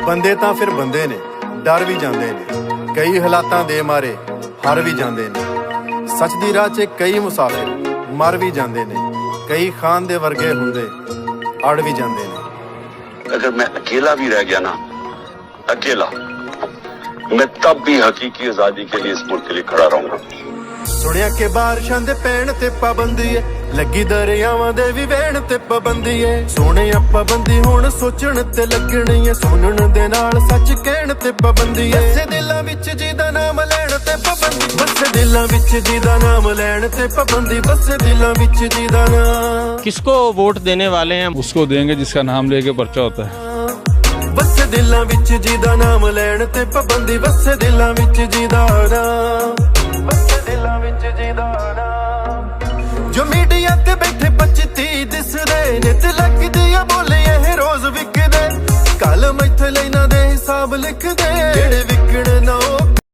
ਬੰਦੇ ਤਾਂ ਫਿਰ ਬੰਦੇ ਨੇ, ਡਰ ਵੀ ਜਾਂਦੇ ਨੇ, ਕਈ ਹਾਲਾਤਾਂ ਦੇ ਮਾਰੇ ਹਾਰ ਵੀ ਜਾਂਦੇ ਨੇ। ਸੱਚ ਦੀ ਰਾਹ 'ਚ ਕਈ ਮੁਸਾਫਿਰ ਮਰ ਵੀ ਜਾਂਦੇ ਨੇ, ਕਈ ਖਾਨ ਦੇ ਵਰਗੇ ਹੁੰਦੇ ਅੜ ਵੀ ਜਾਂਦੇ ਨੇ। अगर मैं अकेला भी रह गया ना, अकेला, मैं तब भी हकीकी आजादी के लिए इस मुल्क के लिए खड़ा रहूंगा। सुनिया के बारिशां दे पैण ते पाबंदी है, लगी दरियावां दे भी वहण ते पाबंदी है। सोने पाबंदी हुण सोचण ते लगणी है, सुनण दे नाल सच कहण ते पाबंदी है। बसे दिलां विच जिहदा नाम लैण ते पाबंदी, बसे दिलां विच जिहदा नाम लैण ते पाबंदी, बसे दिलां विच जिहदा नाम। किसको वोट देने वाले हैं? उसको देंगे जिसका नाम लेके पर्चा होता है। बसे दिलां विच जिहदा नाम लैण ते पाबंदी, बसे दिलां विच जिहदा नाम, बसे दिलां विच जिहदा नाम। जो मीडिया ते बैठे 25-30 दिसदे ने ते लगदी आ बोले ਇਹ रोज विकदे, कल मैथे लाइनां दे हिसाब लिखदे, जेड़े विकण ना